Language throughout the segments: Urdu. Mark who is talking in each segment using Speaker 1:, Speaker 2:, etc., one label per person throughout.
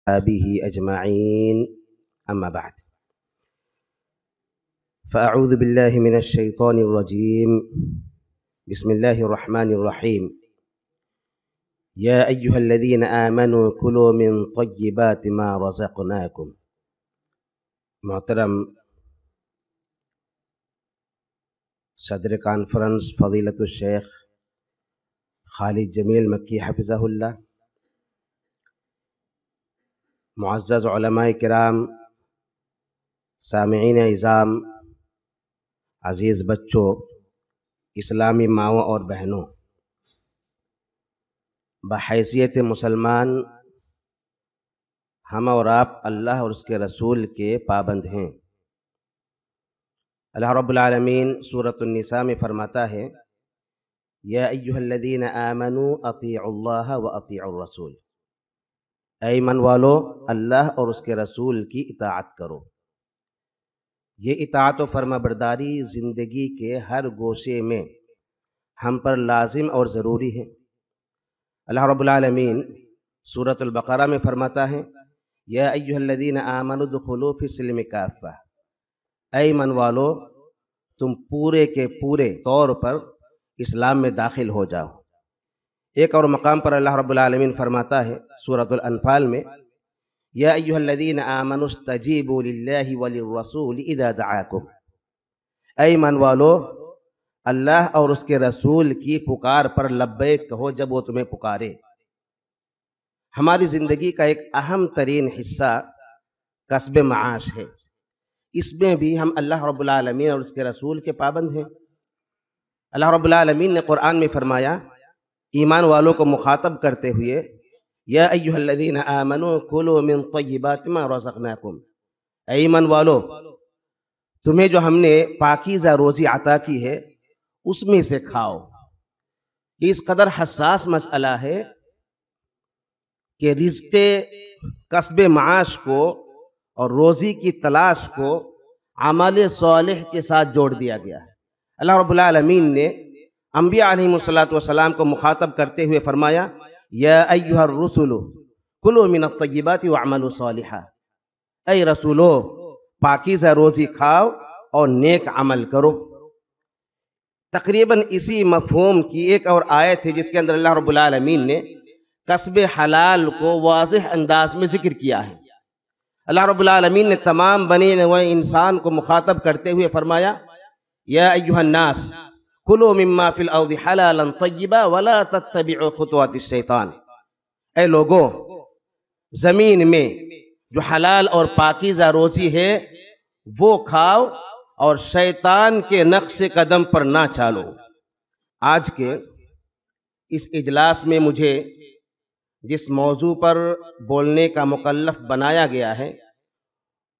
Speaker 1: به أجمعين أما بعد فأعوذ بالله من الشيطان الرجيم بسم الله الرحمن الرحيم يا أيها الذين آمنوا كلوا من طيبات ما رزقناكم. محترم صدر کانفرنس فضیلت الشیخ خالد جمیل مکی حفظہ اللہ، معزز علماء کرام، سامعین اعظام، عزیز بچوں، اسلامی ماؤں اور بہنوں، بحیثیت مسلمان ہم اور آپ اللہ اور اس کے رسول کے پابند ہیں۔ اللہ رب العالمین سورۃ النساء میں فرماتا ہے یا ایھا الذین آمنوا اطیعوا اللہ واطیعوا الرسول، اے ایمان والو اللہ اور اس کے رسول کی اطاعت کرو۔ یہ اطاعت و فرما برداری زندگی کے ہر گوشے میں ہم پر لازم اور ضروری ہے۔ اللہ رب العالمین سورۃ البقرہ میں فرماتا ہے یا ایھا الذین آمنوا ادخلوا فی السلم کافہ، اے ایمان والو تم پورے کے پورے طور پر اسلام میں داخل ہو جاؤ۔ ایک اور مقام پر اللہ رب العالمین فرماتا ہے سورۃ الانفال میں یا ایھا الذین آمنوا استجیبوا للہ وللرسول اذا دعاکم، اے ایمان والو اللہ اور اس کے رسول کی پکار پر لبیک کہو جب وہ تمہیں پکارے۔ ہماری زندگی کا ایک اہم ترین حصہ کسب معاش ہے، اس میں بھی ہم اللہ رب العالمین اور اس کے رسول کے پابند ہیں۔ اللہ رب العالمین نے قرآن میں فرمایا ایمان والوں کو مخاطب کرتے ہوئے یا ایھا الذین آمنوا کلوا من طیبات ما رزقناکم، اے ایمان والو تمہیں جو ہم نے پاکیزہ روزی عطا کی ہے اس میں سے کھاؤ۔ یہ اس قدر حساس مسئلہ ہے کہ رزق کسب معاش کو اور روزی کی تلاش کو عمل صالح کے ساتھ جوڑ دیا گیا ہے۔ اللہ رب العالمین نے انبیاء علیہم الصلاۃ کو مخاطب کرتے ہوئے فرمایا یا ایھا الرسل کلوا من الطیبات واعملوا صالحا، اے رسولو پاکیزہ روزی کھاؤ اور نیک عمل کرو۔ تقریباً اسی مفہوم کی ایک اور آیت ہے جس کے اندر اللہ رب العالمین نے کسب حلال کو واضح انداز میں ذکر کیا ہے۔ اللہ رب العالمین نے تمام بنی نوع انسان کو مخاطب کرتے ہوئے فرمایا یا ایھا الناس کلوا مما فی الارض حلالا طیبا ولا تتبعوا خطوات الشیطان، اے لوگو زمین میں جو حلال اور پاکیزہ روزی ہے وہ کھاؤ اور شیطان کے نقش قدم پر نہ چالو۔ آج کے اس اجلاس میں مجھے جس موضوع پر بولنے کا مکلف بنایا گیا ہے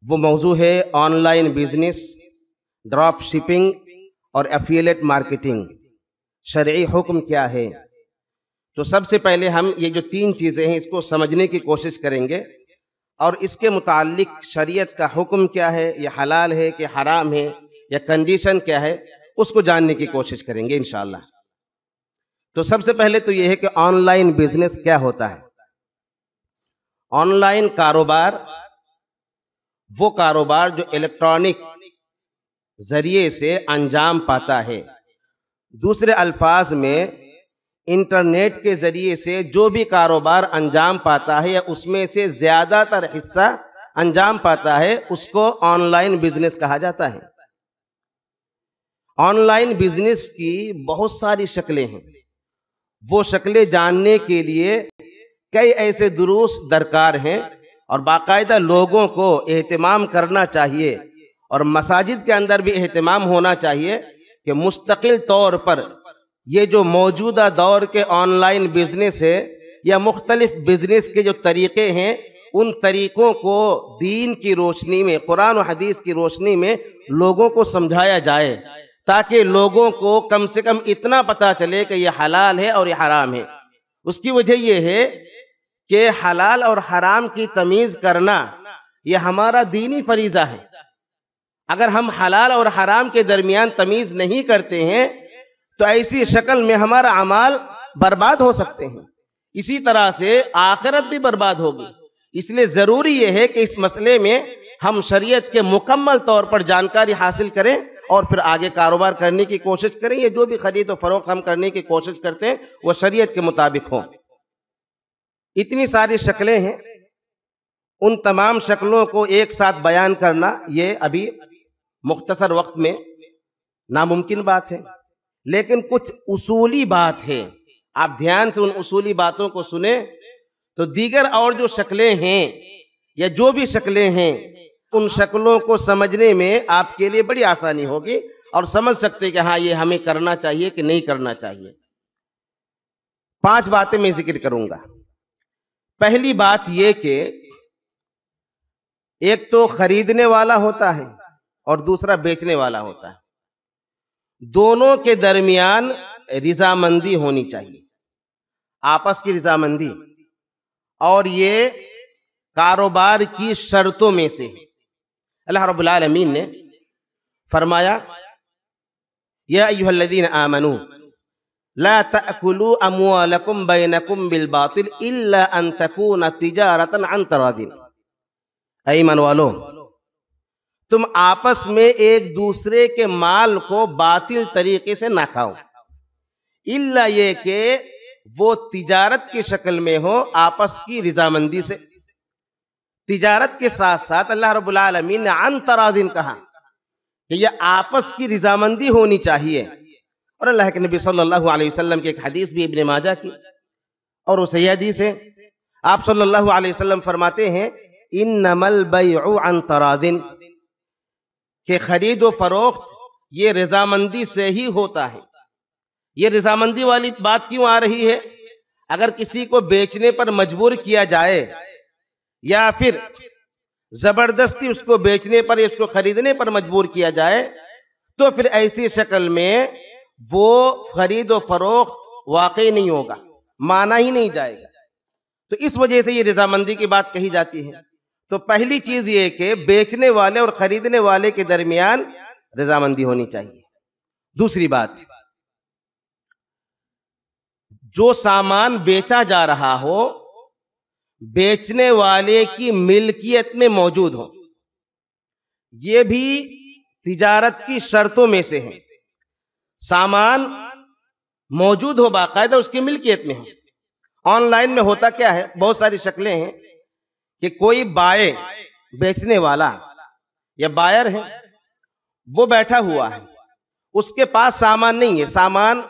Speaker 1: وہ موضوع ہے on line business, drop shipping اور ایفیلیٹ مارکیٹنگ، شرعی حکم کیا ہے۔ تو سب سے پہلے ہم یہ جو تین چیزیں ہیں اس کو سمجھنے کی کوشش کریں گے اور اس کے متعلق شریعت کا حکم کیا ہے، یہ حلال ہے کہ حرام ہے یا کنڈیشن کیا ہے، اس کو جاننے کی کوشش کریں گے انشاءاللہ۔ تو سب سے پہلے تو یہ ہے کہ آن لائن بزنس کیا ہوتا ہے۔ آن لائن کاروبار وہ کاروبار جو الیکٹرانک ذریعے سے انجام پاتا ہے، دوسرے الفاظ میں انٹرنیٹ کے ذریعے سے جو بھی کاروبار انجام پاتا ہے یا اس میں سے زیادہ تر حصہ انجام پاتا ہے اس کو آن لائن بزنس کہا جاتا ہے۔ آن لائن بزنس کی بہت ساری شکلیں ہیں، وہ شکلیں جاننے کے لیے کئی ایسے دروس درکار ہیں اور باقاعدہ لوگوں کو اہتمام کرنا چاہیے اور مساجد کے اندر بھی اہتمام ہونا چاہیے کہ مستقل طور پر یہ جو موجودہ دور کے آن لائن بزنس ہے یا مختلف بزنس کے جو طریقے ہیں ان طریقوں کو دین کی روشنی میں، قرآن و حدیث کی روشنی میں لوگوں کو سمجھایا جائے تاکہ لوگوں کو کم سے کم اتنا پتہ چلے کہ یہ حلال ہے اور یہ حرام ہے۔ اس کی وجہ یہ ہے کہ حلال اور حرام کی تمیز کرنا یہ ہمارا دینی فریضہ ہے۔ اگر ہم حلال اور حرام کے درمیان تمیز نہیں کرتے ہیں تو ایسی شکل میں ہمارا اعمال برباد ہو سکتے ہیں، اسی طرح سے آخرت بھی برباد ہوگی، اس لیے ضروری یہ ہے کہ اس مسئلے میں ہم شریعت کے مکمل طور پر جانکاری حاصل کریں اور پھر آگے کاروبار کرنے کی کوشش کریں. یہ جو بھی خرید و فروخت ہم کرنے کی کوشش کرتے ہیں وہ شریعت کے مطابق ہوں. اتنی ساری شکلیں ہیں، ان تمام شکلوں کو ایک ساتھ بیان کرنا یہ ابھی مختصر وقت میں ناممکن بات ہے، لیکن کچھ اصولی بات ہے. آپ دھیان سے ان اصولی باتوں کو سنیں تو دیگر اور جو شکلیں ہیں یا جو بھی شکلیں ہیں ان شکلوں کو سمجھنے میں آپ کے لیے بڑی آسانی ہوگی اور سمجھ سکتے کہ ہاں یہ ہمیں کرنا چاہیے کہ نہیں کرنا چاہیے. 5 باتیں میں ذکر کروں گا. پہلی بات یہ کہ ایک تو خریدنے والا ہوتا ہے اور دوسرا بیچنے والا ہوتا ہے. دونوں کے درمیان رضامندی ہونی چاہیے، آپس کی رضامندی، اور یہ کاروبار کی شرطوں میں سے ہے. اللہ رب العالمین نے فرمایا یا ایھا الذین آمنوا لا تأکلوا اموالکم بینکم بالباطل الا ان تکون تجارۃ عن تراض. اے ایمان والو، تم آپس میں ایک دوسرے کے مال کو باطل طریقے سے نہ کھاؤ، الا یہ کہ وہ تجارت کی شکل میں ہو، آپس کی رضامندی سے. تجارت کے ساتھ ساتھ اللہ رب العالمین نے عن تراض کہا کہ یہ آپس کی رضامندی ہونی چاہیے. اور اللہ کے نبی صلی اللہ علیہ وسلم کی ایک حدیث بھی ابن ماجہ کی اور وہ صحیح حدیث ہے. آپ صلی اللہ علیہ وسلم فرماتے ہیں انما البیع عن تراض، کہ خرید و فروخت یہ رضامندی سے ہی ہوتا ہے. یہ رضامندی والی بات کیوں آ رہی ہے؟ اگر کسی کو بیچنے پر مجبور کیا جائے یا پھر زبردستی اس کو بیچنے پر یا اس کو خریدنے پر مجبور کیا جائے تو پھر ایسی شکل میں وہ خرید و فروخت واقعی نہیں ہوگا، مانا ہی نہیں جائے گا. تو اس وجہ سے یہ رضامندی کی بات کہی جاتی ہے. تو پہلی چیز یہ کہ بیچنے والے اور خریدنے والے کے درمیان رضامندی ہونی چاہیے. دوسری بات، جو سامان بیچا جا رہا ہو بیچنے والے کی ملکیت میں موجود ہو. یہ بھی تجارت کی شرطوں میں سے ہے. سامان موجود ہو، باقاعدہ اس کی ملکیت میں ہو. آن لائن میں ہوتا کیا ہے، بہت ساری شکلیں ہیں کہ کوئی بائے، بیچنے والا یا بائر ہے، وہ بیٹھا ہوا ہے، اس کے پاس سامان نہیں ہے. سامان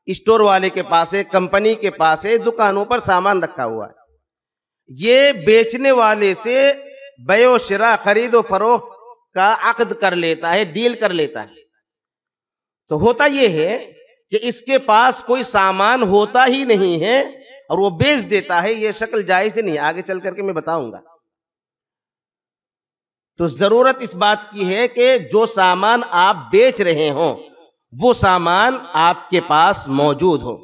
Speaker 1: اسٹور والے کے پاس ہے، کمپنی کے پاس ہے، دکانوں پر سامان رکھا ہوا ہے. یہ بیچنے والے سے بیع و شراء، خرید و فروخت کا عقد کر لیتا ہے، ڈیل کر لیتا ہے. تو ہوتا یہ ہے کہ اس کے پاس کوئی سامان ہوتا ہی نہیں ہے اور وہ بیچ دیتا ہے. یہ شکل جائز نہیں، آگے چل کر کے میں بتاؤں گا. تو ضرورت اس بات کی ہے کہ جو سامان آپ بیچ رہے ہوں وہ سامان آپ کے پاس موجود ہو.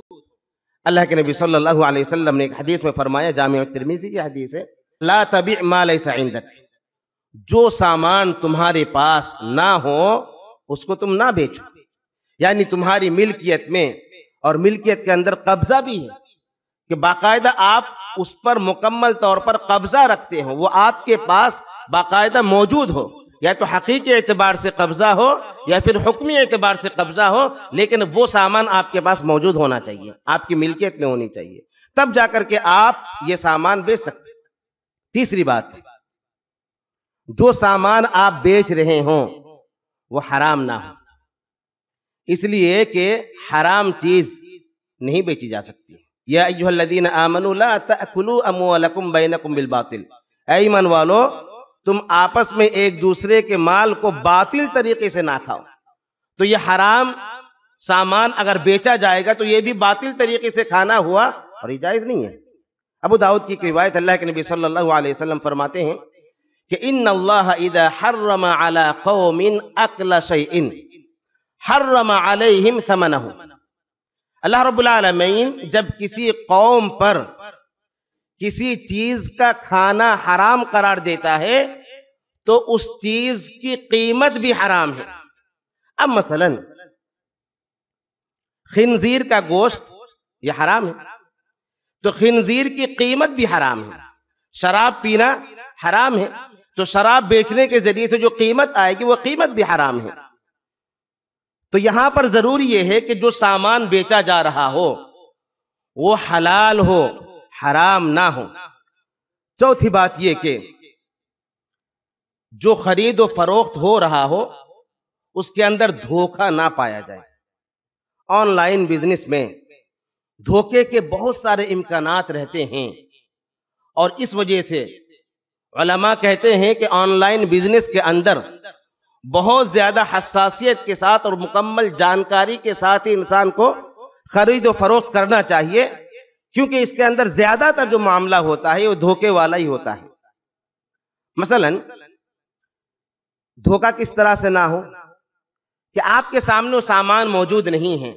Speaker 1: اللہ کے نبی صلی اللہ علیہ وسلم نے ایک حدیث میں فرمایا، جامع ترمذی کی حدیث ہے، لا تبع ما لیس عندک. جو سامان تمہارے پاس نہ ہو اس کو تم نہ بیچو. یعنی تمہاری ملکیت میں، اور ملکیت کے اندر قبضہ بھی ہے کہ باقاعدہ آپ اس پر مکمل طور پر قبضہ رکھتے ہو، وہ آپ کے پاس باقاعدہ موجود ہو. یا تو حقیقی اعتبار سے قبضہ ہو یا پھر حکمی اعتبار سے قبضہ ہو، لیکن وہ سامان آپ کے پاس موجود ہونا چاہیے، آپ کی ملکیت میں ہونی چاہیے، تب جا کر کے آپ یہ سامان بیچ سکتے. تیسری بات، جو سامان آپ بیچ رہے ہوں وہ حرام نہ ہو. اس لیے کہ حرام چیز نہیں بیچی جا سکتی. یا ایھا الذین آمنوا لا تأکلوا اموالکم بینکم بالباطل. اے ایمان والو، تم آپس میں ایک دوسرے کے مال کو باطل طریقے سے نہ کھاؤ. تو یہ حرام سامان اگر بیچا جائے گا تو یہ بھی باطل طریقے سے کھانا ہوا اور یہ جائز نہیں ہے. ابو داؤد کی ایک روایت، اللہ کے نبی صلی اللہ علیہ وسلم فرماتے ہیں کہ ان اللہ اذا حرم علی قوم اکل شیء حرم علیہم ثمنہ. اللہ رب العالمین جب کسی قوم پر کسی چیز کا کھانا حرام قرار دیتا ہے تو اس چیز کی قیمت بھی حرام ہے. اب مثلا خنزیر کا گوشت یہ حرام ہے تو خنزیر کی قیمت بھی حرام ہے. شراب پینا حرام ہے، تو شراب بیچنے کے ذریعے سے جو قیمت آئے گی وہ قیمت بھی حرام ہے۔ تو یہاں پر ضروری یہ ہے کہ جو سامان بیچا جا رہا ہو وہ حلال ہو، حرام نہ ہو۔ چوتھی بات یہ کہ جو خرید و فروخت ہو رہا ہو اس کے اندر دھوکہ نہ پایا جائے۔ آن لائن بزنس میں دھوکے کے بہت سارے امکانات رہتے ہیں، اور اس وجہ سے علماء کہتے ہیں کہ آن لائن بزنس کے اندر بہت زیادہ حساسیت کے ساتھ اور مکمل جانکاری کے ساتھ ہی انسان کو خرید و فروخت کرنا چاہیے، کیونکہ اس کے اندر زیادہ تر جو معاملہ ہوتا ہے وہ دھوکے والا ہی ہوتا ہے۔ مثلا دھوکہ کس طرح سے نہ ہو کہ آپ کے سامنے وہ سامان موجود نہیں ہے،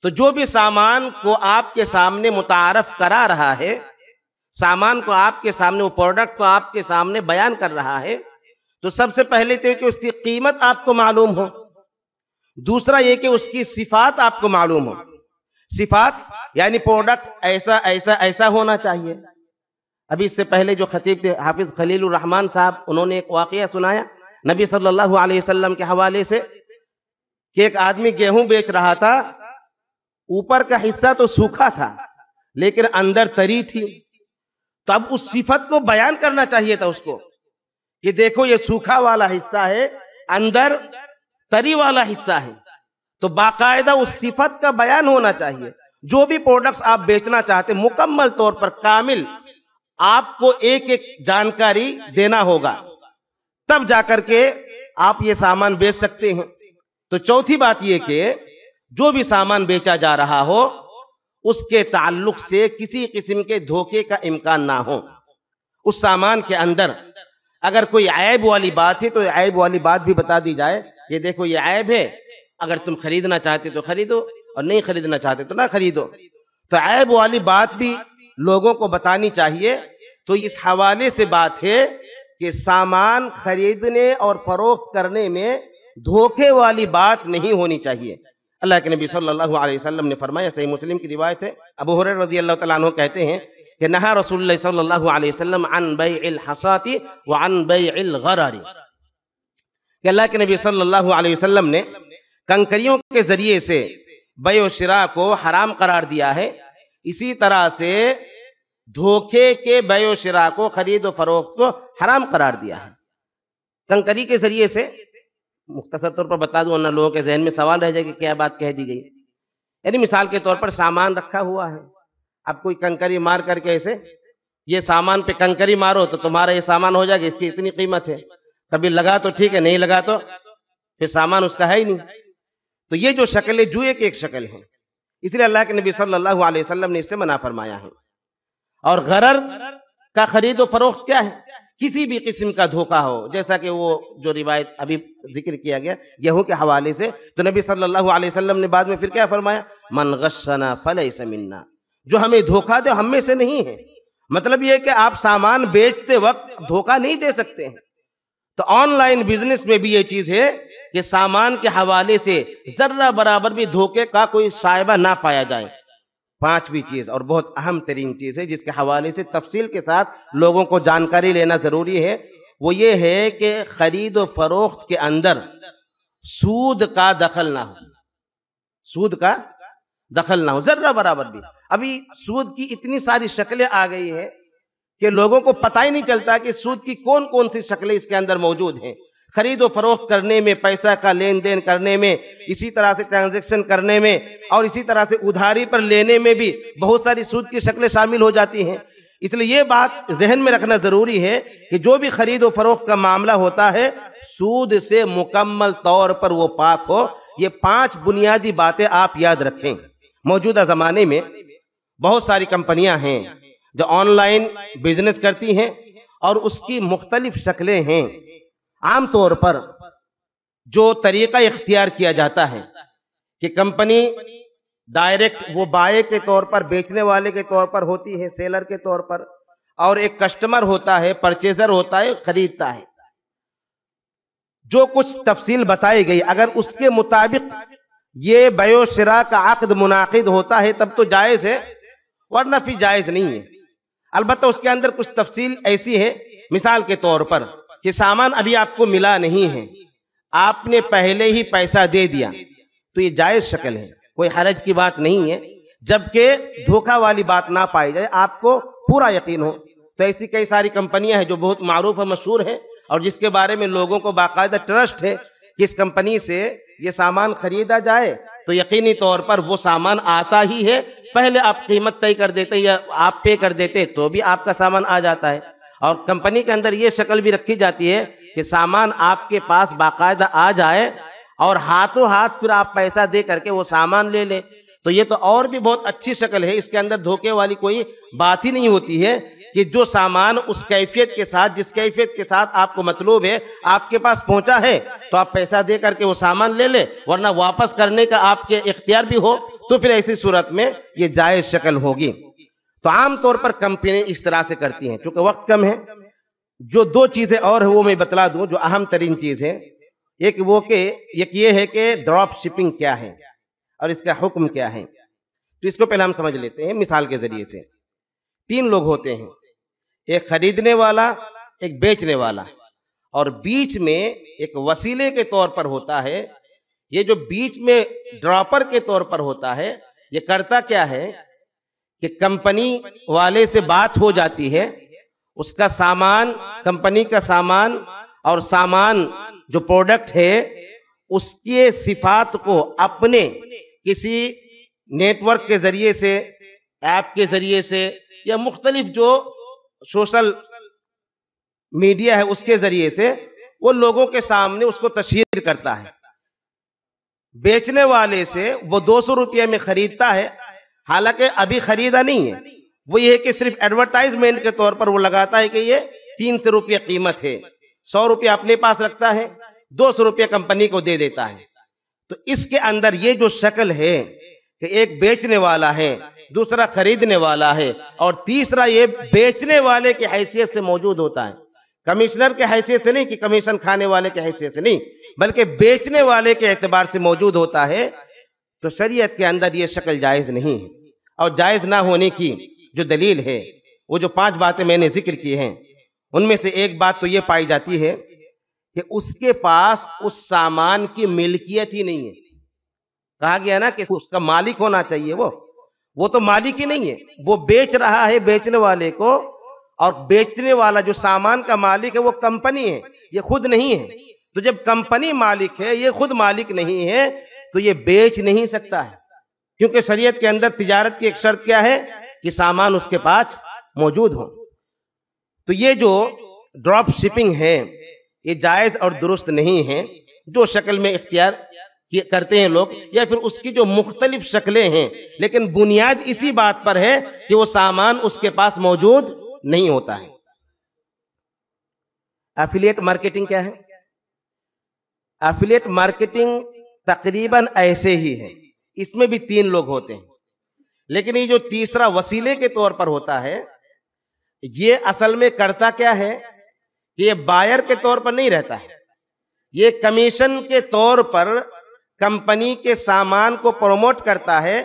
Speaker 1: تو جو بھی سامان کو آپ کے سامنے متعارف کرا رہا ہے، سامان کو آپ کے سامنے، وہ پروڈکٹ کو آپ کے سامنے بیان کر رہا ہے، تو سب سے پہلے تو کہ اس کی قیمت آپ کو معلوم ہو، دوسرا یہ کہ اس کی صفات آپ کو معلوم ہو۔ صفات یعنی پروڈکٹ ایسا ایسا ایسا ہونا چاہیے۔ ابھی اس سے پہلے جو خطیب تھے حافظ خلیل الرحمان صاحب، انہوں نے ایک واقعہ سنایا نبی صلی اللہ علیہ وسلم کے حوالے سے کہ ایک آدمی گیہوں بیچ رہا تھا، اوپر کا حصہ تو سوکھا تھا لیکن اندر تری تھی، تو اب اس صفت کو بیان کرنا چاہیے تھا اس کو کہ دیکھو یہ سوکھا والا حصہ ہے، اندر تری والا حصہ ہے، تو باقاعدہ اس صفت کا بیان ہونا چاہیے۔ جو بھی پروڈکٹس آپ بیچنا چاہتے مکمل طور پر کامل آپ کو ایک ایک جانکاری دینا ہوگا، تب جا کر کے آپ یہ سامان بیچ سکتے ہیں۔ تو چوتھی بات یہ کہ جو بھی سامان بیچا جا رہا ہو اس کے تعلق سے کسی قسم کے دھوکے کا امکان نہ ہو۔ اس سامان کے اندر اگر کوئی عیب والی بات ہے تو عیب والی بات بھی بتا دی جائے، یہ دیکھو یہ عیب ہے، اگر تم خریدنا چاہتے تو خریدو اور نہیں خریدنا چاہتے تو نہ خریدو۔ تو عیب والی بات بھی لوگوں کو بتانی چاہیے۔ تو اس حوالے سے بات ہے کہ سامان خریدنے اور فروخت کرنے میں دھوکے والی بات نہیں ہونی چاہیے۔ اللہ کے نبی صلی اللہ علیہ وسلم نے فرمایا، صحیح مسلم کی روایت ہے، ابو ہریرہ رضی اللہ تعالیٰ عنہ کہتے ہیں کہ نہا رسول اللہ صلی اللہ علیہ وسلم عن بیع الحصاۃ وعن بیع الغرر، کہ اللہ کے نبی صلی اللہ علیہ وسلم نے کنکریوں کے ذریعے سے بیع و شراء کو حرام قرار دیا ہے، اسی طرح سے دھوکے کے بیع و شراء کو، خرید و فروخت کو حرام قرار دیا ہے۔ کنکری کے ذریعے سے مختصر طور پر بتا دوں ورنہ لوگوں کے ذہن میں سوال رہ جائے کہ کیا بات کہہ دی گئی۔ یعنی مثال کے طور پر سامان رکھا ہوا ہے، اب کوئی کنکری مار کر کے ایسے یہ سامان پہ کنکری مارو تو تمہارا یہ سامان ہو جائے گا، اس کی اتنی قیمت ہے، کبھی لگا تو ٹھیک ہے، نہیں لگا تو پھر سامان اس کا ہے ہی نہیں۔ تو یہ جو شکل ہے جوئے کی ایک شکل ہے، اس لیے اللہ کے نبی صلی اللہ علیہ وسلم نے اس سے منع فرمایا ہے۔ اور غرر کا خرید و فروخت کیا ہے؟ کسی بھی قسم کا دھوکہ ہو، جیسا کہ وہ جو روایت ابھی ذکر کیا گیا گیہوں کے حوالے سے، تو نبی صلی اللہ علیہ وسلم نے بعد میں پھر کیا فرمایا؟ من غشنا فلیس منا، جو ہمیں دھوکہ دے ہم میں سے نہیں ہے۔ مطلب یہ کہ آپ سامان بیچتے وقت دھوکہ نہیں دے سکتے ہیں۔ تو آن لائن بزنس میں بھی یہ چیز ہے کہ سامان کے حوالے سے ذرہ برابر بھی دھوکے کا کوئی شائبہ نہ پایا جائے۔ پانچویں چیز اور بہت اہم ترین چیز ہے جس کے حوالے سے تفصیل کے ساتھ لوگوں کو جانکاری لینا ضروری ہے، وہ یہ ہے کہ خرید و فروخت کے اندر سود کا دخل نہ ہو، سود کا دخل نہ ہو ذرہ برابر بھی۔ ابھی سود کی اتنی ساری شکلیں آ گئی ہیں کہ لوگوں کو پتہ ہی نہیں چلتا کہ سود کی کون کون سی شکلیں اس کے اندر موجود ہیں۔ خرید و فروخت کرنے میں، پیسہ کا لین دین کرنے میں، اسی طرح سے ٹرانزیکشن کرنے میں، اور اسی طرح سے ادھاری پر لینے میں بھی بہت ساری سود کی شکلیں شامل ہو جاتی ہیں۔ اس لیے یہ بات ذہن میں رکھنا ضروری ہے کہ جو بھی خرید و فروخت کا معاملہ ہوتا ہے سود سے مکمل طور پر وہ پاک ہو۔ یہ 5 بنیادی باتیں آپ یاد رکھیں۔ موجودہ زمانے میں بہت ساری کمپنیاں ہیں جو آن لائن بزنس کرتی ہیں اور اس کی مختلف شکلیں ہیں۔ عام طور پر جو طریقہ اختیار کیا جاتا ہے کہ کمپنی ڈائریکٹ وہ بائے کے طور پر، بیچنے والے کے طور پر ہوتی ہے، سیلر کے طور پر، اور ایک کسٹمر ہوتا ہے، پرچیزر ہوتا ہے، خریدتا ہے۔ جو کچھ تفصیل بتائی گئی اگر اس کے مطابق یہ بیع و شراء کا عقد منعقد ہوتا ہے تب تو جائز ہے، ورنہ پھر جائز نہیں ہے۔ البتہ اس کے اندر کچھ تفصیل ایسی ہے، مثال کے طور پر کہ سامان ابھی آپ کو ملا نہیں ہے، آپ نے پہلے ہی پیسہ دے دیا، تو یہ جائز شکل ہے، کوئی حرج کی بات نہیں ہے، جبکہ دھوکہ والی بات نہ پائی جائے، آپ کو پورا یقین ہو۔ تو ایسی کئی ساری کمپنیاں ہیں جو بہت معروف اور مشہور ہیں، اور جس کے بارے میں لوگوں کو باقاعدہ ٹرسٹ ہے کہ اس کمپنی سے یہ سامان خریدا جائے تو یقینی طور پر وہ سامان آتا ہی ہے، پہلے آپ قیمت طے کر دیتے یا آپ پے کر دیتے تو بھی آپ کا سامان آ جاتا ہے۔ اور کمپنی کے اندر یہ شکل بھی رکھی جاتی ہے کہ سامان آپ کے پاس باقاعدہ آ جائے اور ہاتھوں ہاتھ پھر آپ پیسہ دے کر کے وہ سامان لے لیں، تو یہ تو اور بھی بہت اچھی شکل ہے، اس کے اندر دھوکے والی کوئی بات ہی نہیں ہوتی ہے کہ جو سامان اس کیفیت کے ساتھ، جس کیفیت کے ساتھ آپ کو مطلوب ہے، آپ کے پاس پہنچا ہے تو آپ پیسہ دے کر کے وہ سامان لے لیں، ورنہ واپس کرنے کا آپ کے اختیار بھی ہو تو پھر ایسی صورت میں یہ جائز شکل ہوگی۔ تو عام طور پر کمپنی اس طرح سے کرتی ہیں۔ چونکہ وقت کم ہے، جو دو چیزیں اور ہیں وہ میں بتلا دوں جو اہم ترین چیز ہے۔ ایک یہ ہے کہ ڈراپ شپنگ کیا ہے اور اس کا حکم کیا ہے، تو اس کو پہلے ہم سمجھ لیتے ہیں مثال کے ذریعے سے۔ 3 لوگ ہوتے ہیں، ایک خریدنے والا، ایک بیچنے والا، اور بیچ میں ایک وسیلے کے طور پر ہوتا ہے۔ یہ جو بیچ میں ڈراپر کے طور پر ہوتا ہے، یہ کرتا کیا ہے کہ کمپنی والے سے بات ہو جاتی ہے، اس کا سامان، کمپنی کا سامان اور سامان جو پروڈکٹ ہے اس کے صفات کو اپنے کسی نیٹ ورک کے ذریعے سے، ایپ کے ذریعے سے، یا مختلف جو سوشل میڈیا ہے اس کے ذریعے سے وہ لوگوں کے سامنے اس کو تشہیر کرتا ہے۔ بیچنے والے سے وہ 200 روپے میں خریدتا ہے، حالانکہ ابھی خریدا نہیں ہے، وہ یہ ہے کہ صرف ایڈورٹائزمنٹ کے طور پر وہ لگاتا ہے کہ یہ 300 روپے قیمت ہے، 100 روپے اپنے پاس رکھتا ہے، 200 روپے کمپنی کو دے دیتا ہے۔ تو اس کے اندر یہ جو شکل ہے کہ ایک بیچنے والا ہے، دوسرا خریدنے والا ہے، اور تیسرا یہ بیچنے والے کی حیثیت سے موجود ہوتا ہے، کمشنر کے حیثیت سے نہیں کہ کمیشن کھانے والے کے حیثیت سے نہیں، بلکہ بیچنے والے کے اعتبار سے موجود ہوتا ہے۔ تو شریعت کے اندر یہ شکل جائز نہیں ہے، اور جائز نہ ہونے کی جو دلیل ہے وہ جو 5 باتیں میں نے ذکر کی ہیں ان میں سے ایک بات تو یہ پائی جاتی ہے کہ اس کے پاس اس سامان کی ملکیت ہی نہیں ہے۔ کہا گیا نا کہ اس کا مالک ہونا چاہیے، وہ تو مالک ہی نہیں ہے، وہ بیچ رہا ہے بیچنے والے کو، اور بیچنے والا جو سامان کا مالک ہے وہ کمپنی ہے، یہ خود نہیں ہے۔ تو جب کمپنی مالک ہے، یہ خود مالک نہیں ہے، تو یہ بیچ نہیں سکتا ہے، کیونکہ شریعت کے اندر تجارت کی ایک شرط کیا ہے کہ سامان اس کے پاس موجود ہو۔ تو یہ جو ڈراپ شپنگ ہے یہ جائز اور درست نہیں ہے، جو شکل میں اختیار کرتے ہیں لوگ، یا پھر اس کی جو مختلف شکلیں ہیں، لیکن بنیاد اسی بات پر ہے کہ وہ سامان اس کے پاس موجود نہیں ہوتا ہے۔ ایفیلیٹ مارکیٹنگ کیا ہے؟ ایفیلیٹ مارکیٹنگ تقریباً ایسے ہی ہے، اس میں بھی 3 لوگ ہوتے ہیں، لیکن یہ جو تیسرا وسیلے کے طور پر ہوتا ہے، یہ اصل میں کرتا کیا ہے کہ یہ بائر کے طور پر نہیں رہتا ہے، یہ کمیشن کے طور پر کمپنی کے سامان کو پروموٹ کرتا ہے،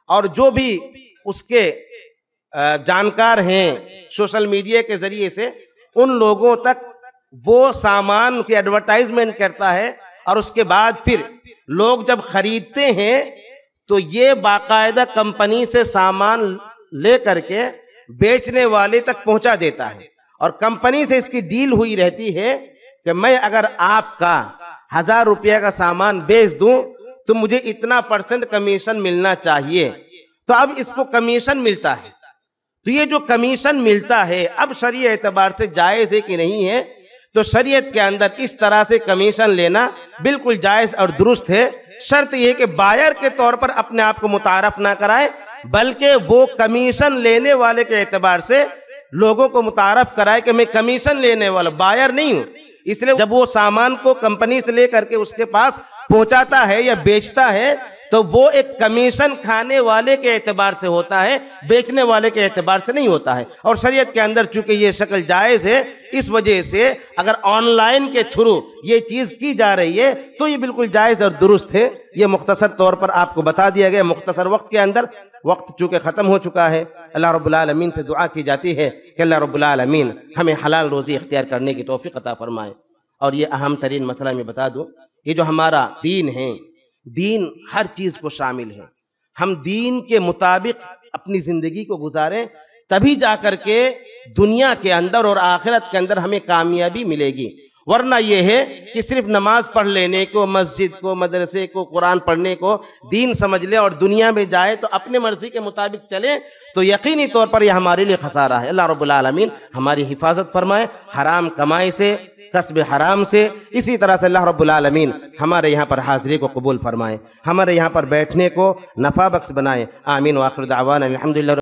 Speaker 1: اور جو بھی اس کے جانکار ہیں سوشل میڈیا کے ذریعے سے ان لوگوں تک وہ سامان کی ایڈورٹائزمنٹ کرتا ہے، اور اس کے بعد پھر لوگ جب خریدتے ہیں تو یہ باقاعدہ کمپنی سے سامان لے کر کے بیچنے والے تک پہنچا دیتا ہے، اور کمپنی سے اس کی ڈیل ہوئی رہتی ہے کہ میں اگر آپ کا 1000 روپے کا سامان بیچ دوں تو مجھے اتنا % کمیشن ملنا چاہیے، تو اب اس کو کمیشن ملتا ہے۔ تو یہ جو کمیشن ملتا ہے اب شرعی اعتبار سے جائز ہے کہ نہیں ہے؟ تو شریعت کے اندر اس طرح سے کمیشن لینا بالکل جائز اور درست ہے، شرط یہ کہ بائر کے طور پر اپنے آپ کو متعارف نہ کرائے، بلکہ وہ کمیشن لینے والے کے اعتبار سے لوگوں کو متعارف کرائے کہ میں کمیشن لینے والا بائر نہیں ہوں۔ اس لیے جب وہ سامان کو کمپنی سے لے کر کے اس کے پاس پہنچاتا ہے یا بیچتا ہے تو وہ ایک کمیشن کھانے والے کے اعتبار سے ہوتا ہے، بیچنے والے کے اعتبار سے نہیں ہوتا ہے۔ اور شریعت کے اندر چونکہ یہ شکل جائز ہے، اس وجہ سے اگر آن لائن کے تھرو یہ چیز کی جا رہی ہے تو یہ بالکل جائز اور درست ہے۔ یہ مختصر طور پر آپ کو بتا دیا گیا مختصر وقت کے اندر۔ وقت چونکہ ختم ہو چکا ہے، اللہ رب العالمین سے دعا کی جاتی ہے کہ اللہ رب العالمین ہمیں حلال روزی اختیار کرنے کی توفیق عطا فرمائے۔ اور یہ اہم ترین مسئلہ میں بتا دوں، یہ جو ہمارا دین ہے، دین ہر چیز کو شامل ہے۔ ہم دین کے مطابق اپنی زندگی کو گزاریں، تبھی جا کر کے دنیا کے اندر اور آخرت کے اندر ہمیں کامیابی ملے گی۔ ورنہ یہ ہے کہ صرف نماز پڑھ لینے کو، مسجد کو، مدرسے کو، قرآن پڑھنے کو دین سمجھ لے اور دنیا میں جائے تو اپنے مرضی کے مطابق چلے، تو یقینی طور پر یہ ہمارے لیے خسارہ ہے۔ اللہ رب العالمین ہماری حفاظت فرمائے حرام کمائی سے، کسب حرام سے۔ اسی طرح سے اللہ رب العالمین ہمارے یہاں پر حاضری کو قبول فرمائے، ہمارے یہاں پر بیٹھنے کو نفع بخش بنائے۔ آمین۔ وآخر دعوانا الحمدللہ۔